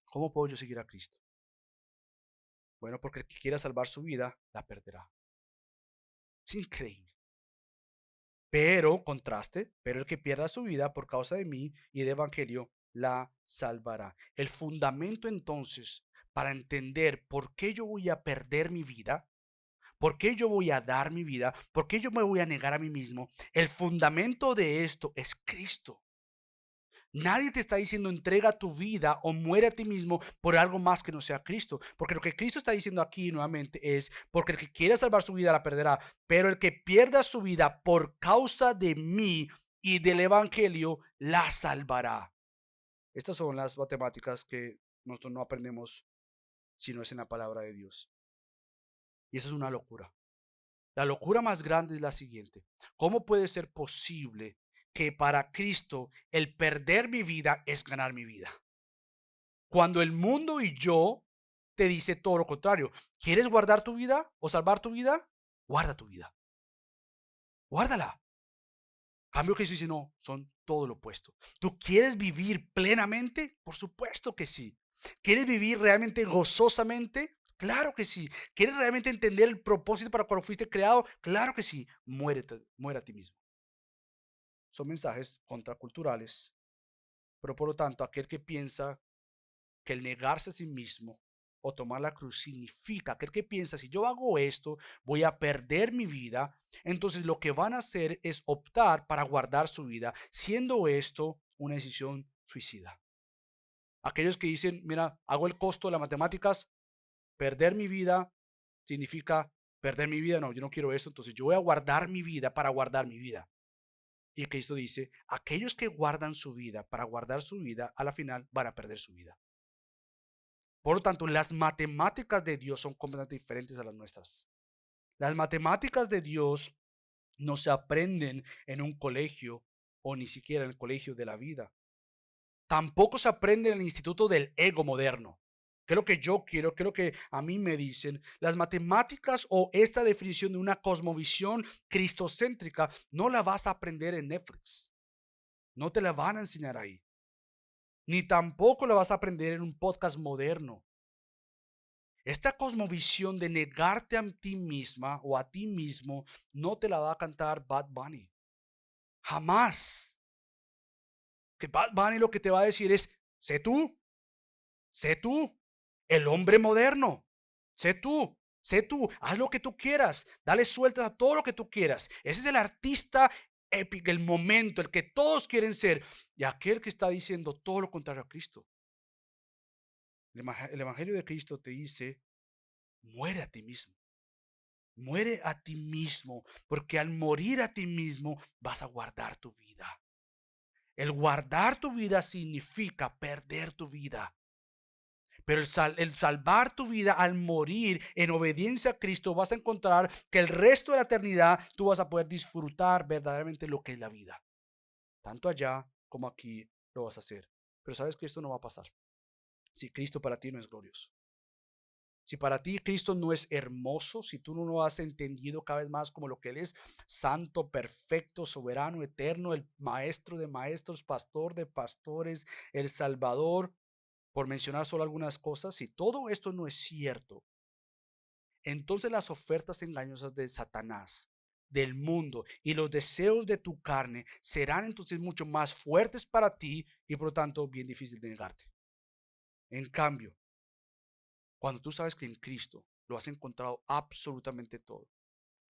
¿cómo puedo yo seguir a Cristo? Bueno, porque el que quiera salvar su vida, la perderá. Es increíble. Pero, contraste, pero el que pierda su vida por causa de mí y del Evangelio, la salvará. El fundamento entonces para entender por qué yo voy a perder mi vida, por qué yo voy a dar mi vida, por qué yo me voy a negar a mí mismo, el fundamento de esto es Cristo. Nadie te está diciendo entrega tu vida o muere a ti mismo por algo más que no sea Cristo. Porque lo que Cristo está diciendo aquí nuevamente es, porque el que quiera salvar su vida la perderá, pero el que pierda su vida por causa de mí y del Evangelio la salvará. Estas son las matemáticas que nosotros no aprendemos si no es en la palabra de Dios. Y eso es una locura. La locura más grande es la siguiente. ¿Cómo puede ser posible que para Cristo el perder mi vida es ganar mi vida? Cuando el mundo y yo te dice todo lo contrario. ¿Quieres guardar tu vida o salvar tu vida? Guarda tu vida. Guárdala. Cambio que dice, no, son todo lo opuesto. ¿Tú quieres vivir plenamente? Por supuesto que sí. ¿Quieres vivir realmente gozosamente? Claro que sí. ¿Quieres realmente entender el propósito para el cual fuiste creado? Claro que sí. Muérete, muere a ti mismo. Son mensajes contraculturales, pero por lo tanto, aquel que piensa que el negarse a sí mismo o tomar la cruz significa, aquel que piensa, si yo hago esto, voy a perder mi vida, entonces lo que van a hacer es optar para guardar su vida, siendo esto una decisión suicida. Aquellos que dicen, mira, hago el costo de las matemáticas, perder mi vida significa perder mi vida, no, yo no quiero esto, entonces yo voy a guardar mi vida para guardar mi vida. Y Cristo dice, aquellos que guardan su vida para guardar su vida, a la final van a perder su vida. Por lo tanto, las matemáticas de Dios son completamente diferentes a las nuestras. Las matemáticas de Dios no se aprenden en un colegio o ni siquiera en el colegio de la vida. Tampoco se aprende en el instituto del ego moderno. ¿Qué es lo que yo quiero? ¿Qué es lo que a mí me dicen? Las matemáticas o esta definición de una cosmovisión cristocéntrica no la vas a aprender en Netflix. No te la van a enseñar ahí. Ni tampoco la vas a aprender en un podcast moderno. Esta cosmovisión de negarte a ti misma o a ti mismo no te la va a cantar Bad Bunny. Jamás. Que Bad Bunny lo que te va a decir es, sé tú, el hombre moderno, sé tú, haz lo que tú quieras, dale sueltas a todo lo que tú quieras. Ese es el artista épico, el momento, el que todos quieren ser. Y aquel que está diciendo todo lo contrario a Cristo. El Evangelio de Cristo te dice, muere a ti mismo. Muere a ti mismo, porque al morir a ti mismo vas a guardar tu vida. El guardar tu vida significa perder tu vida. Pero el salvar tu vida al morir en obediencia a Cristo, vas a encontrar que el resto de la eternidad tú vas a poder disfrutar verdaderamente lo que es la vida. Tanto allá como aquí lo vas a hacer. Pero sabes que esto no va a pasar si Cristo para ti no es glorioso. Si para ti Cristo no es hermoso, si tú no lo has entendido cada vez más como lo que Él es, santo, perfecto, soberano, eterno, el maestro de maestros, pastor de pastores, el Salvador, por mencionar solo algunas cosas, si todo esto no es cierto, entonces las ofertas engañosas de Satanás, del mundo y los deseos de tu carne serán entonces mucho más fuertes para ti y por lo tanto bien difícil de negarte. En cambio, cuando tú sabes que en Cristo lo has encontrado absolutamente todo,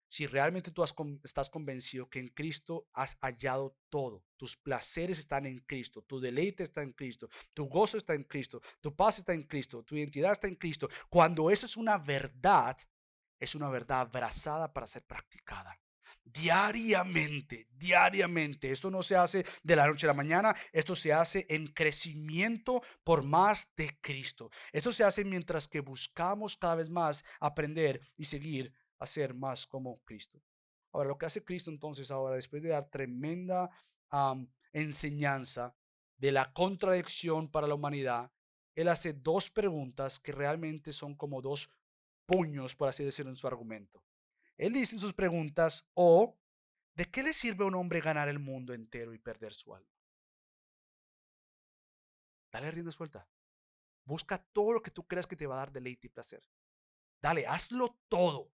Si realmente tú estás convencido que en Cristo has hallado todo, tus placeres están en Cristo, tu deleite está en Cristo, tu gozo está en Cristo, tu paz está en Cristo, tu identidad está en Cristo. Cuando eso es una verdad abrazada para ser practicada. Diariamente, diariamente. Esto no se hace de la noche a la mañana, esto se hace en crecimiento por más de Cristo. Esto se hace mientras que buscamos cada vez más aprender y seguir a ser más como Cristo. Ahora, lo que hace Cristo entonces ahora, después de dar tremenda enseñanza de la contradicción para la humanidad, Él hace dos preguntas que realmente son como dos puños, por así decirlo, en su argumento. Él dice en sus preguntas, ¿de qué le sirve a un hombre ganar el mundo entero y perder su alma? Dale rienda suelta. Busca todo lo que tú creas que te va a dar deleite y placer. Dale, hazlo todo.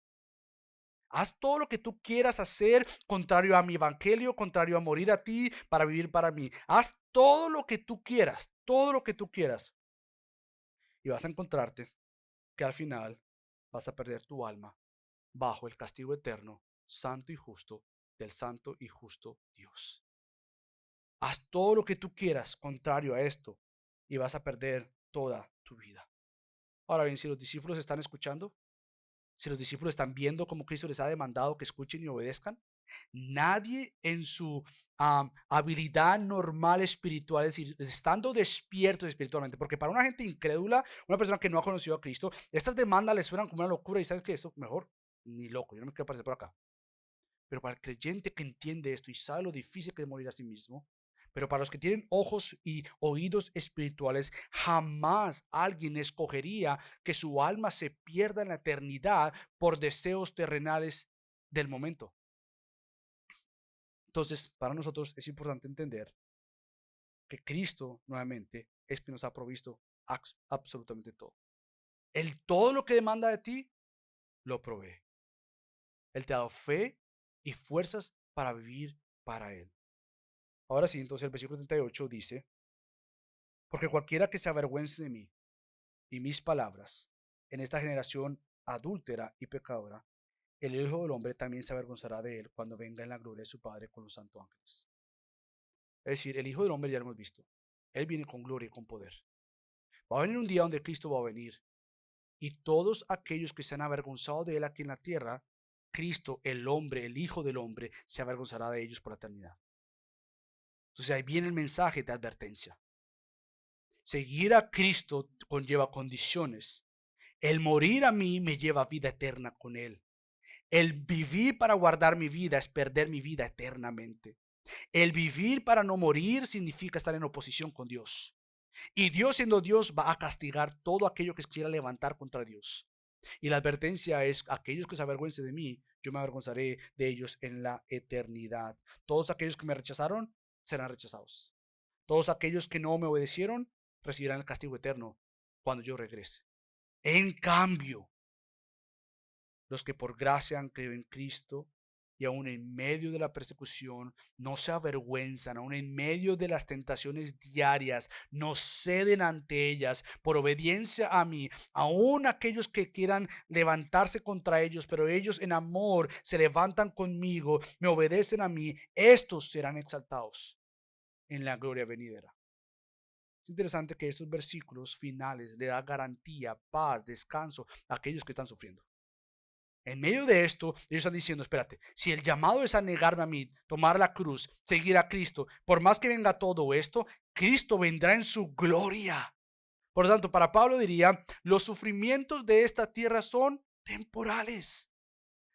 Haz todo lo que tú quieras hacer, contrario a mi evangelio, contrario a morir a ti para vivir para mí. Haz todo lo que tú quieras, todo lo que tú quieras. Y vas a encontrarte que al final vas a perder tu alma bajo el castigo eterno, santo y justo, del santo y justo Dios. Haz todo lo que tú quieras contrario a esto y vas a perder toda tu vida. Ahora bien, si los discípulos están escuchando, si los discípulos están viendo cómo Cristo les ha demandado que escuchen y obedezcan, nadie en su habilidad normal espiritual, es decir, estando despiertos espiritualmente, porque para una gente incrédula, una persona que no ha conocido a Cristo, estas demandas les suenan como una locura y sabes que esto mejor ni loco, yo no me quiero aparecer por acá. Pero para el creyente que entiende esto y sabe lo difícil que es morir a sí mismo, pero para los que tienen ojos y oídos espirituales, jamás alguien escogería que su alma se pierda en la eternidad por deseos terrenales del momento. Entonces, para nosotros es importante entender que Cristo, nuevamente, es quien nos ha provisto absolutamente todo. Él todo lo que demanda de ti, lo provee. Él te ha dado fe y fuerzas para vivir para Él. Ahora sí, entonces el versículo 38 dice, porque cualquiera que se avergüence de mí y mis palabras en esta generación adúltera y pecadora, el Hijo del Hombre también se avergonzará de él cuando venga en la gloria de su Padre con los santos ángeles. Es decir, el Hijo del Hombre ya lo hemos visto. Él viene con gloria y con poder. Va a venir un día donde Cristo va a venir y todos aquellos que se han avergonzado de él aquí en la tierra, Cristo, el hombre, el Hijo del Hombre, se avergonzará de ellos por la eternidad. Entonces ahí viene el mensaje de advertencia. Seguir a Cristo conlleva condiciones. El morir a mí me lleva a vida eterna con Él. El vivir para guardar mi vida es perder mi vida eternamente. El vivir para no morir significa estar en oposición con Dios. Y Dios, siendo Dios, va a castigar todo aquello que se quiera levantar contra Dios. Y la advertencia es, aquellos que se avergüencen de mí, yo me avergonzaré de ellos en la eternidad. Todos aquellos que me rechazaron serán rechazados. Todos aquellos que no me obedecieron recibirán el castigo eterno cuando yo regrese. En cambio, los que por gracia han creído en Cristo y aún en medio de la persecución no se avergüenzan, aún en medio de las tentaciones diarias, no ceden ante ellas por obediencia a mí, aún aquellos que quieran levantarse contra ellos, pero ellos en amor se levantan conmigo, me obedecen a mí, estos serán exaltados en la gloria venidera. Es interesante que estos versículos finales le da garantía, paz, descanso a aquellos que están sufriendo. En medio de esto, ellos están diciendo, espérate, si el llamado es a negarme a mí, tomar la cruz, seguir a Cristo, por más que venga todo esto, Cristo vendrá en su gloria. Por lo tanto, para Pablo diría, los sufrimientos de esta tierra son temporales,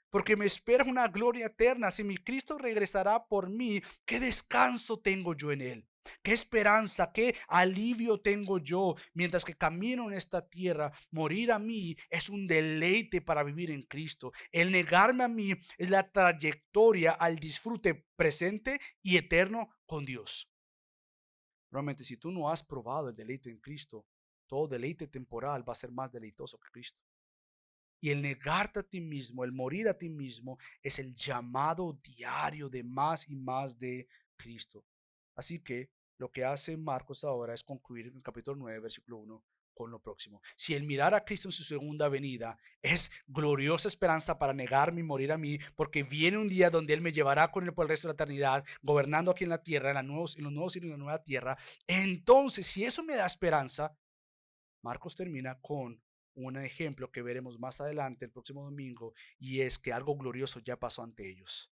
porque me espera una gloria eterna. Si mi Cristo regresará por mí, ¿qué descanso tengo yo en Él? ¿Qué esperanza, qué alivio tengo yo mientras que camino en esta tierra? Morir a mí es un deleite para vivir en Cristo. El negarme a mí es la trayectoria al disfrute presente y eterno con Dios. Realmente, si tú no has probado el deleite en Cristo, todo deleite temporal va a ser más deleitoso que Cristo. Y el negarte a ti mismo, el morir a ti mismo, es el llamado diario de más y más de Cristo. Así que lo que hace Marcos ahora es concluir en el capítulo 9, versículo 1, con lo próximo. Si el mirar a Cristo en su segunda venida es gloriosa esperanza para negarme y morir a mí, porque viene un día donde Él me llevará con Él por el resto de la eternidad, gobernando aquí en la tierra, en los nuevos cielos y en la nueva tierra, entonces si eso me da esperanza, Marcos termina con un ejemplo que veremos más adelante el próximo domingo, y es que algo glorioso ya pasó ante ellos,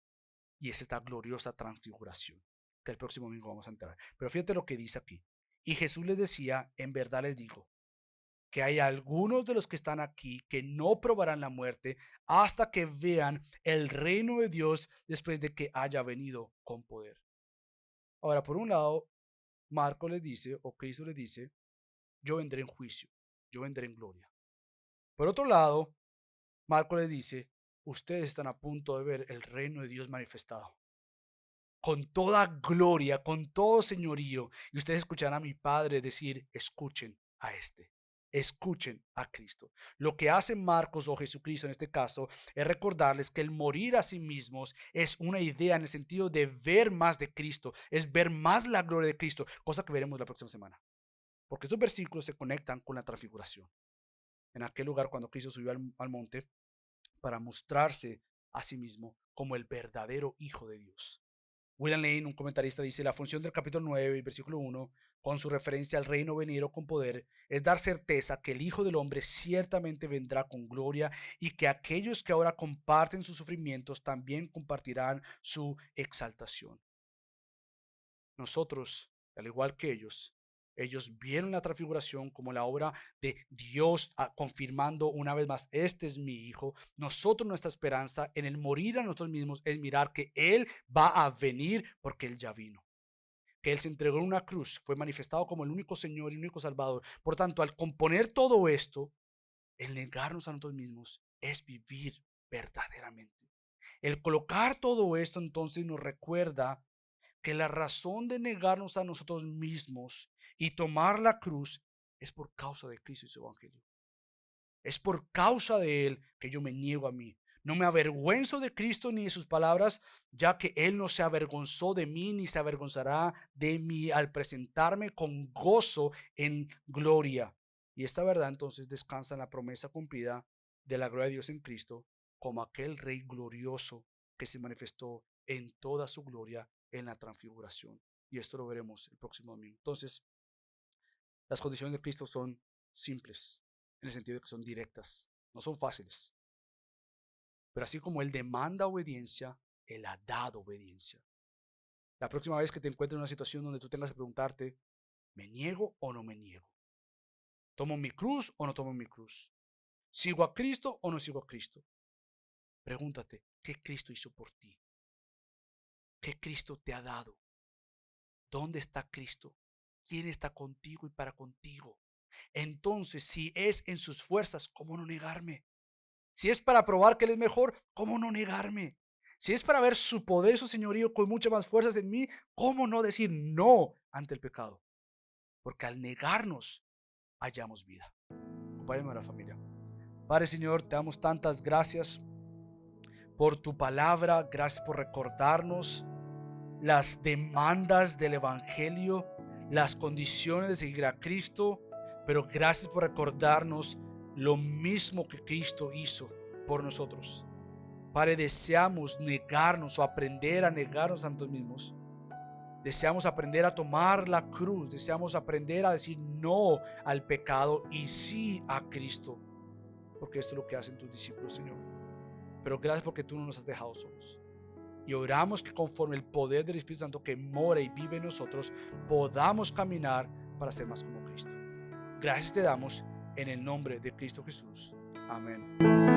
y es esta gloriosa transfiguración que el próximo domingo vamos a entrar. Pero fíjate lo que dice aquí. Y Jesús les decía, en verdad les digo, que hay algunos de los que están aquí que no probarán la muerte hasta que vean el reino de Dios después de que haya venido con poder. Ahora, por un lado, Marcos les dice, o Cristo les dice, yo vendré en juicio, yo vendré en gloria. Por otro lado, Marcos les dice, ustedes están a punto de ver el reino de Dios manifestado, con toda gloria, con todo señorío. Y ustedes escucharán a mi Padre decir, escuchen a este. Escuchen a Cristo. Lo que hace Marcos o Jesucristo en este caso es recordarles que el morir a sí mismos es una idea en el sentido de ver más de Cristo, es ver más la gloria de Cristo, cosa que veremos la próxima semana. Porque estos versículos se conectan con la transfiguración. En aquel lugar cuando Cristo subió al monte para mostrarse a sí mismo como el verdadero Hijo de Dios. William Lane, un comentarista, dice, la función del capítulo 9, versículo 1, con su referencia al reino venidero con poder, es dar certeza que el Hijo del Hombre ciertamente vendrá con gloria y que aquellos que ahora comparten sus sufrimientos también compartirán su exaltación. Nosotros, al igual que ellos vieron la transfiguración como la obra de Dios, confirmando una vez más, este es mi Hijo. Nosotros, nuestra esperanza en el morir a nosotros mismos es mirar que Él va a venir porque Él ya vino. Que Él se entregó en una cruz, fue manifestado como el único Señor y el único Salvador. Por tanto, al componer todo esto, el negarnos a nosotros mismos es vivir verdaderamente. El colocar todo esto entonces nos recuerda que la razón de negarnos a nosotros mismos y tomar la cruz es por causa de Cristo y su evangelio. Es por causa de Él que yo me niego a mí. No me avergüenzo de Cristo ni de sus palabras, ya que Él no se avergonzó de mí ni se avergonzará de mí al presentarme con gozo en gloria. Y esta verdad entonces descansa en la promesa cumplida de la gloria de Dios en Cristo, como aquel Rey glorioso que se manifestó en toda su gloria en la transfiguración. Y esto lo veremos el próximo domingo. Entonces, las condiciones de Cristo son simples, en el sentido de que son directas, no son fáciles. Pero así como Él demanda obediencia, Él ha dado obediencia. La próxima vez que te encuentres en una situación donde tú tengas que preguntarte, ¿me niego o no me niego? ¿Tomo mi cruz o no tomo mi cruz? ¿Sigo a Cristo o no sigo a Cristo? Pregúntate, ¿qué Cristo hizo por ti? ¿Qué Cristo te ha dado? ¿Dónde está Cristo? ¿Quién está contigo y para contigo? Entonces, si es en sus fuerzas, ¿cómo no negarme? Si es para probar que Él es mejor, ¿cómo no negarme? Si es para ver su poder, su señorío con muchas más fuerzas en mí, ¿cómo no decir no ante el pecado? Porque al negarnos, hallamos vida. Acompáñame a la familia. Padre Señor, te damos tantas gracias por tu palabra, gracias por recordarnos las demandas del Evangelio, las condiciones de seguir a Cristo, pero gracias por recordarnos lo mismo que Cristo hizo por nosotros. Padre, deseamos negarnos o aprender a negarnos a nosotros mismos. Deseamos aprender a tomar la cruz, deseamos aprender a decir no al pecado y sí a Cristo, porque esto es lo que hacen tus discípulos, Señor. Pero gracias porque tú no nos has dejado solos. Y oramos que conforme el poder del Espíritu Santo que mora y vive en nosotros, podamos caminar para ser más como Cristo. Gracias te damos en el nombre de Cristo Jesús. Amén.